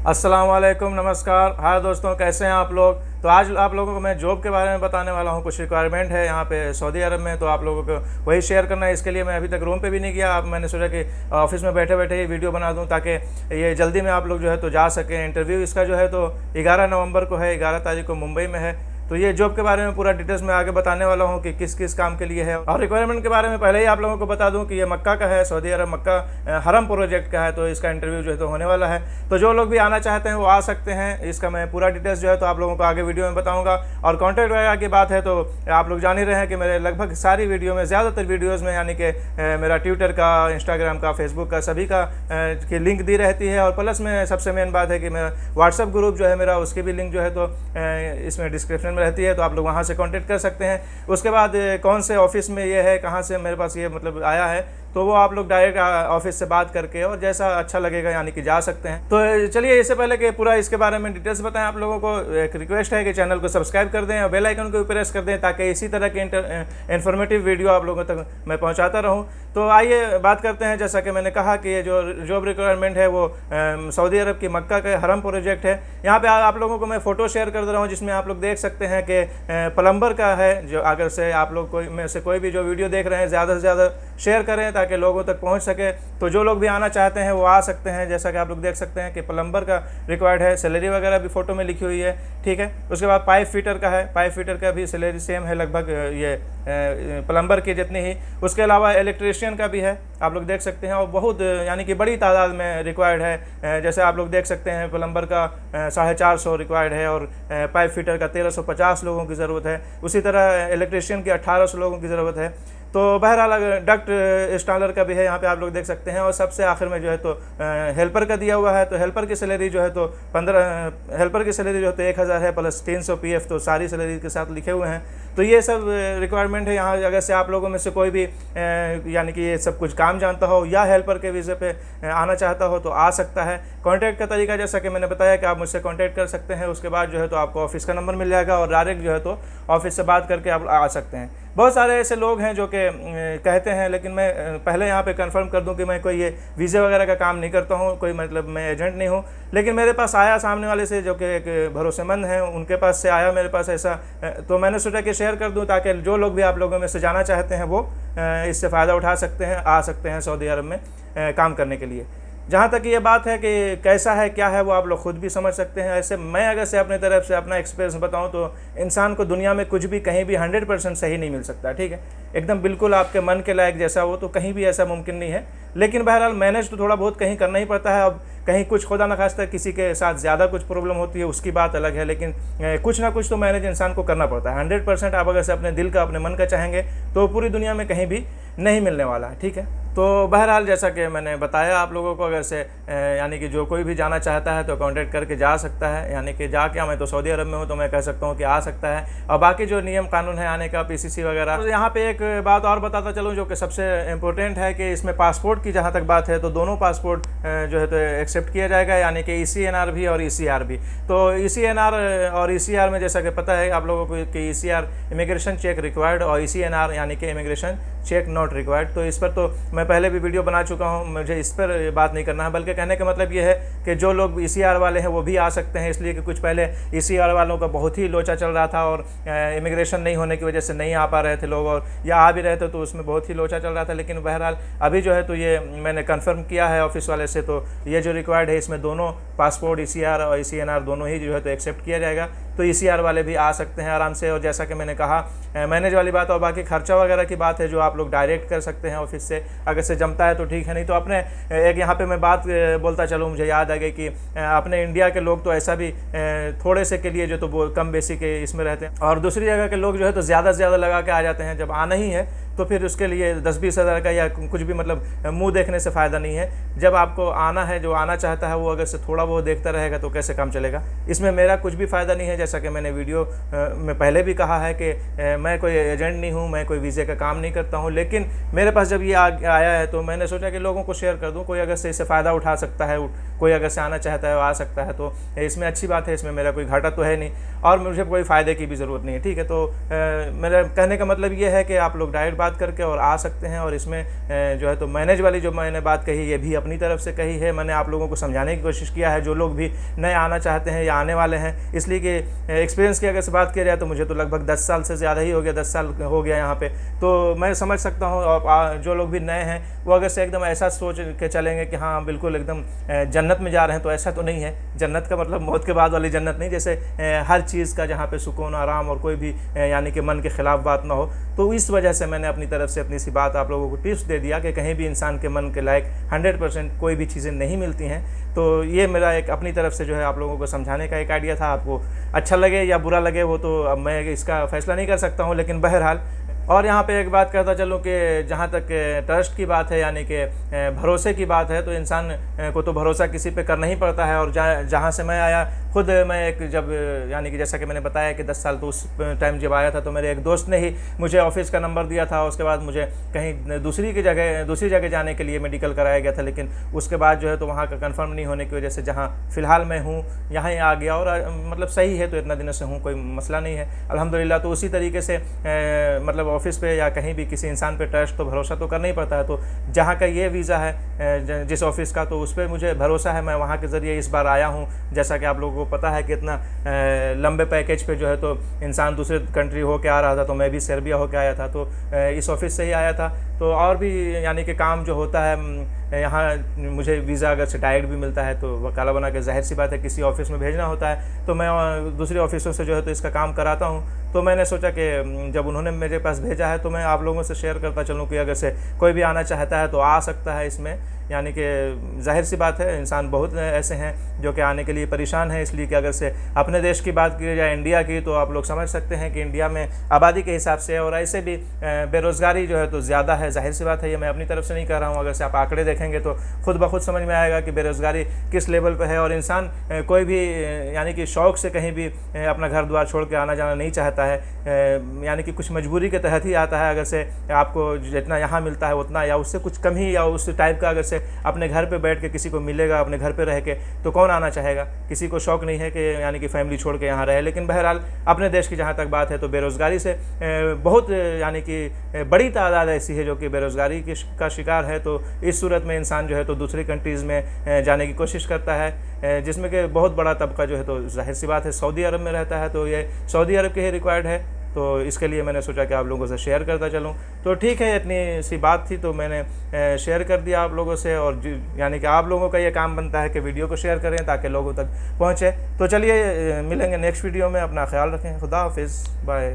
अस्सलाम वालेकुम, नमस्कार। हाय दोस्तों, कैसे हैं आप लोग। तो आज आप लोगों को मैं जॉब के बारे में बताने वाला हूं। कुछ रिक्वायरमेंट है यहाँ पे सऊदी अरब में, तो आप लोगों को वही शेयर करना है। इसके लिए मैं अभी तक रूम पे भी नहीं गया। मैंने सोचा कि ऑफिस में बैठे बैठे ये वीडियो बना दूं ताकि ये जल्दी में आप लोग जो है तो जा सकें। इंटरव्यू इसका जो है तो 11 नवंबर को है, 11 तारीख को मुंबई में है। तो ये जॉब के बारे में पूरा डिटेल्स में आगे बताने वाला हूँ कि किस किस काम के लिए है। और रिक्वायरमेंट के बारे में पहले ही आप लोगों को बता दूं कि ये मक्का का है, सऊदी अरब मक्का हरम प्रोजेक्ट का है। तो इसका इंटरव्यू जो है तो होने वाला है। तो जो लोग भी आना चाहते हैं वो आ सकते हैं। इसका मैं पूरा डिटेल्स जो है तो आप लोगों को आगे वीडियो में बताऊँगा। और कॉन्टैक्ट वगैरह की बात है तो आप लोग जान ही रहे हैं कि मेरे लगभग सारी वीडियो में, ज़्यादातर वीडियोज़ में, यानी कि मेरा ट्विटर का, इंस्टाग्राम का, फेसबुक का, सभी का की लिंक दी रहती है। और प्लस में सबसे मेन बात है कि मेरा व्हाट्सअप ग्रुप जो है मेरा, उसकी भी लिंक जो है तो इसमें डिस्क्रिप्शन में रहती है। तो आप लोग वहाँ से कांटेक्ट कर सकते हैं। उसके बाद कौन से ऑफिस में ये है, कहाँ से मेरे पास ये मतलब आया है, तो वो आप लोग डायरेक्ट ऑफिस से बात करके और जैसा अच्छा लगेगा यानी कि जा सकते हैं। तो चलिए, इससे पहले कि पूरा इसके बारे में डिटेल्स बताएं, आप लोगों को एक रिक्वेस्ट है कि चैनल को सब्सक्राइब कर दें और बेल आइकन को भी प्रेस कर दें ताकि इसी तरह के इन्फॉर्मेटिव वीडियो आप लोगों तक मैं पहुंचाता रहूं। तो आइए बात करते हैं। जैसा कि मैंने कहा कि ये जो जॉब रिक्वायरमेंट है वो सऊदी अरब की मक्का के हरम प्रोजेक्ट है। यहाँ पे आप लोगों को मैं फ़ोटो शेयर कर दे रहा हूँ जिसमें आप लोग देख सकते हैं कि प्लम्बर का है। जो अगर से आप लोग में से कोई भी जो वीडियो देख रहे हैं, ज़्यादा से ज़्यादा शेयर करें ताकि लोगों तक पहुंच सके। तो जो लोग भी आना चाहते हैं वो आ सकते हैं। जैसा कि आप लोग देख सकते हैं कि प्लम्बर का रिक्वायर्ड है। सैलरी वगैरह भी फोटो में लिखी हुई है, ठीक है। उसके बाद पाइप फिटर का है। पाइप फिटर का भी सैलरी सेम है लगभग, ये प्लम्बर की जितनी ही। उसके अलावा इलेक्ट्रीशियन का भी है, आप लोग देख सकते हैं। और बहुत यानी कि बड़ी तादाद में रिक्वायर्ड है। जैसे आप लोग देख सकते हैं प्लम्बर का 450 रिक्वायर्ड है और पाइप फिटर का 1350 लोगों की ज़रूरत है। उसी तरह इलेक्ट्रीशियन की 1800 लोगों की ज़रूरत है। तो बहरहाल डक्ट इंस्टॉलर का भी है, यहाँ पे आप लोग देख सकते हैं। और सबसे आखिर में जो है तो हेल्पर का दिया हुआ है। तो हेल्पर की सैलरी जो है तो 15, हेल्पर की सैलरी जो है तो 1000 है प्लस 300 PF, तो सारी सैलरी के साथ लिखे हुए हैं। तो ये सब रिक्वायरमेंट है यहाँ। अगर से आप लोगों में से कोई भी यानी कि ये सब कुछ काम जानता हो या हेल्पर के वीज़े पे आना चाहता हो तो आ सकता है। कॉन्टैक्ट का तरीका जैसा कि मैंने बताया कि आप मुझसे कॉन्टैक्ट कर सकते हैं। उसके बाद जो है तो आपको ऑफिस का नंबर मिल जाएगा और डायरेक्ट जो है तो ऑफिस से बात करके आप आ सकते हैं। बहुत सारे ऐसे लोग हैं जो कि कहते हैं, लेकिन मैं पहले यहाँ पे कंफर्म कर दूं कि मैं कोई ये वीज़े वगैरह का काम नहीं करता हूँ, कोई मतलब मैं एजेंट नहीं हूँ। लेकिन मेरे पास आया सामने वाले से जो कि एक भरोसेमंद हैं, उनके पास से आया मेरे पास ऐसा। तो मैंने सोचा कि शेयर कर दूं ताकि जो लोग भी आप लोगों में से जाना चाहते हैं वो इससे फ़ायदा उठा सकते हैं, आ सकते हैं सऊदी अरब में काम करने के लिए। जहाँ तक ये बात है कि कैसा है क्या है वो आप लोग खुद भी समझ सकते हैं। ऐसे मैं अगर से अपनी तरफ से अपना एक्सपीरियंस बताऊं तो इंसान को दुनिया में कुछ भी कहीं भी 100% सही नहीं मिल सकता, ठीक है। एकदम बिल्कुल आपके मन के लायक जैसा हो तो कहीं भी ऐसा मुमकिन नहीं है। लेकिन बहरहाल मैनेज तो थोड़ा बहुत कहीं करना ही पड़ता है। अब कहीं कुछ खुदा न खास्ता किसी के साथ ज़्यादा कुछ प्रॉब्लम होती है, उसकी बात अलग है। लेकिन कुछ ना कुछ तो मैनेज इंसान को करना पड़ता है। 100% आप अगर से अपने दिल का, अपने मन का चाहेंगे तो पूरी दुनिया में कहीं भी नहीं मिलने वाला है, ठीक है। तो बहरहाल जैसा कि मैंने बताया आप लोगों को, अगर से यानी कि जो कोई भी जाना चाहता है तो कांटेक्ट करके जा सकता है। यानी कि जा क्या, मैं तो सऊदी अरब में हूँ तो मैं कह सकता हूँ कि आ सकता है। और बाकी जो नियम कानून है आने का, PCC वगैरह। तो यहाँ पे एक बात और बताता चलूँ जो कि सबसे इम्पोर्टेंट है कि इसमें पासपोर्ट की जहाँ तक बात है तो दोनों पासपोर्ट जो है तो एक्सेप्ट किया जाएगा, यानी कि ECNR भी और ECR भी। तो ECNR और ECR में जैसा कि पता है आप लोगों को कि ECR इमिग्रेशन चेक रिक्वायर्ड और ECNR यानी कि इमिग्रेशन चेक नॉट रिक्वायर्ड। तो इस पर तो मैं पहले भी वीडियो बना चुका हूं, मुझे इस पर बात नहीं करना है। बल्कि कहने का मतलब ये है कि जो लोग ECR वाले हैं वो भी आ सकते हैं, इसलिए कि कुछ पहले ECR वालों का बहुत ही लोचा चल रहा था और इमिग्रेशन नहीं होने की वजह से नहीं आ पा रहे थे लोग, और या आ भी रहे थे तो उसमें बहुत ही लोचा चल रहा था। लेकिन बहरहाल अभी जो है तो ये मैंने कन्फर्म किया है ऑफिस वाले से, तो ये जो रिक्वायर्ड है इसमें दोनों पासपोर्ट ECR और ECNR दोनों ही जो है तो एक्सेप्ट किया जाएगा। तो ECR वाले भी आ सकते हैं आराम से। और जैसा कि मैंने कहा मैनेज वाली बात और बाकी खर्चा वगैरह की बात है जो आप लोग डायरेक्ट कर सकते हैं ऑफिस से, अगर से जमता है तो ठीक है, नहीं तो अपने एक यहाँ पे मैं बात बोलता चलूँ, मुझे याद आ गई कि अपने इंडिया के लोग तो ऐसा भी थोड़े से के लिए जो तो कम बेसी के इसमें रहते हैं, और दूसरी जगह के लोग जो है तो ज़्यादा से ज़्यादा लगा के आ जाते हैं। जब आना ही है तो फिर उसके लिए 10-20 हज़ार का या कुछ भी मतलब मुंह देखने से फ़ायदा नहीं है। जब आपको आना है, जो आना चाहता है वो अगर से थोड़ा बहुत देखता रहेगा तो कैसे काम चलेगा। इसमें मेरा कुछ भी फ़ायदा नहीं है। जैसा कि मैंने वीडियो में पहले भी कहा है कि मैं कोई एजेंट नहीं हूँ, मैं कोई वीज़े का काम नहीं करता हूँ। लेकिन मेरे पास जब ये आया है तो मैंने सोचा कि लोगों को शेयर कर दूँ, कोई अगर से इससे फ़ायदा उठा सकता है, कोई अगर से आना चाहता है वो आ सकता है, तो इसमें अच्छी बात है। इसमें मेरा कोई घाटा तो है नहीं और मुझे कोई फ़ायदे की भी ज़रूरत नहीं है, ठीक है। तो मेरा कहने का मतलब ये है कि आप लोग डायरेक्ट बात करके और आ सकते हैं। और इसमें जो है तो मैनेज वाली जो मैंने बात कही ये भी अपनी तरफ से कही है, मैंने आप लोगों को समझाने की कोशिश किया है जो लोग भी नए आना चाहते हैं या आने वाले हैं। इसलिए कि एक्सपीरियंस की अगर से बात किया जाए तो मुझे तो लगभग 10 साल से ज़्यादा ही हो गया, 10 साल हो गया यहाँ पे, तो मैं समझ सकता हूँ। और जो लोग भी नए हैं वो अगर से एकदम ऐसा सोच के चलेंगे कि हाँ बिल्कुल एकदम जन्नत में जा रहे हैं, तो ऐसा तो नहीं है। जन्नत का मतलब मौत के बाद वाली जन्नत नहीं, जैसे हर चीज़ का जहाँ पे सुकून आराम और कोई भी यानी कि मन के खिलाफ बात ना हो। तो इस वजह से मैंने अपनी तरफ से अपनी सी बात आप लोगों को टिप्स दे दिया कि कहीं भी इंसान के मन के लायक 100% कोई भी चीज़ें नहीं मिलती हैं। तो ये मेरा एक अपनी तरफ से जो है आप लोगों को समझाने का एक आइडिया था। आपको अच्छा लगे या बुरा लगे वो तो अब मैं इसका फैसला नहीं कर सकता हूँ, लेकिन बहरहाल। और यहाँ पे एक बात कहता चलूँ कि जहाँ तक ट्रस्ट की बात है यानी कि भरोसे की बात है, तो इंसान को तो भरोसा किसी पे करना ही पड़ता है। और जहाँ से मैं आया खुद मैं एक जब यानी कि जैसा कि मैंने बताया कि 10 साल तो उस टाइम जब आया था तो मेरे एक दोस्त ने ही मुझे ऑफिस का नंबर दिया था। उसके बाद मुझे कहीं दूसरी जगह जाने के लिए मेडिकल कराया गया था, लेकिन उसके बाद जो है तो वहाँ का कंफर्म नहीं होने की वजह से जहाँ फ़िलहाल मैं हूँ यहाँ ही आ गया। और मतलब सही है, तो इतना दिनों से हूँ, कोई मसला नहीं है अल्हम्दुलिल्लाह। तो उसी तरीके से मतलब ऑफिस पे या कहीं भी किसी इंसान पे ट्रस्ट तो भरोसा तो करना ही पड़ता है। तो जहाँ का ये वीज़ा है जिस ऑफिस का, तो उस पर मुझे भरोसा है। मैं वहाँ के ज़रिए इस बार आया हूँ। जैसा कि आप लोगों को पता है कि इतना लंबे पैकेज पे जो है तो इंसान दूसरे कंट्री होके आ रहा था, तो मैं भी सर्बिया होके आया था, तो इस ऑफिस से ही आया था। तो और भी यानी कि काम जो होता है यहाँ मुझे वीज़ा अगर से डायरेक्ट भी मिलता है तो वकाला बना के ज़ाहिर सी बात है किसी ऑफिस में भेजना होता है, तो मैं दूसरे ऑफिसों से जो है तो इसका काम कराता हूँ। तो मैंने सोचा कि जब उन्होंने मेरे पास भेजा है तो मैं आप लोगों से शेयर करता चलूँ कि अगर से कोई भी आना चाहता है तो आ सकता है इसमें। यानी कि ज़ाहिर सी बात है इंसान बहुत ऐसे हैं जो कि आने के लिए परेशान हैं, इसलिए कि अगर से अपने देश की बात की जाए इंडिया की, तो आप लोग समझ सकते हैं कि इंडिया में आबादी के हिसाब से और ऐसे भी बेरोज़गारी जो है तो ज़्यादा है। ज़ाहिर सी बात है, ये मैं अपनी तरफ से नहीं कह रहा हूँ। अगर से आप आंकड़े देखेंगे तो खुद ब खुद समझ में आएगा कि बेरोज़गारी किस लेवल पर है। और इंसान कोई भी यानी कि शौक़ से कहीं भी अपना घर द्वार छोड़ के आना जाना नहीं चाहता है, यानी कि कुछ मजबूरी के तहत ही आता है। अगर से आपको जितना यहाँ मिलता है उतना या उससे कुछ कम ही या उस टाइप का अगर से अपने घर पे बैठ के किसी को मिलेगा अपने घर पे रह के, तो कौन आना चाहेगा। किसी को शौक़ नहीं है कि यानी कि फैमिली छोड़ के यहाँ रहे। लेकिन बहरहाल अपने देश की जहाँ तक बात है तो बेरोज़गारी से बहुत यानी कि बड़ी तादाद ऐसी है जो कि बेरोज़गारी का शिकार है। तो इस सूरत में इंसान जो है तो दूसरी कंट्रीज़ में जाने की कोशिश करता है, जिसमें कि बहुत बड़ा तबका जो है तो ज़ाहिर सी बात है सऊदी अरब में रहता है। तो ये सऊदी अरब के ही रिक्वायर्ड है, तो इसके लिए मैंने सोचा कि आप लोगों से शेयर करता चलूँ। तो ठीक है, इतनी सी बात थी तो मैंने शेयर कर दिया आप लोगों से। और यानी कि आप लोगों का ये काम बनता है कि वीडियो को शेयर करें ताकि लोगों तक पहुँचे। तो चलिए मिलेंगे नेक्स्ट वीडियो में, अपना ख्याल रखें, खुदा हाफिज़, बाय।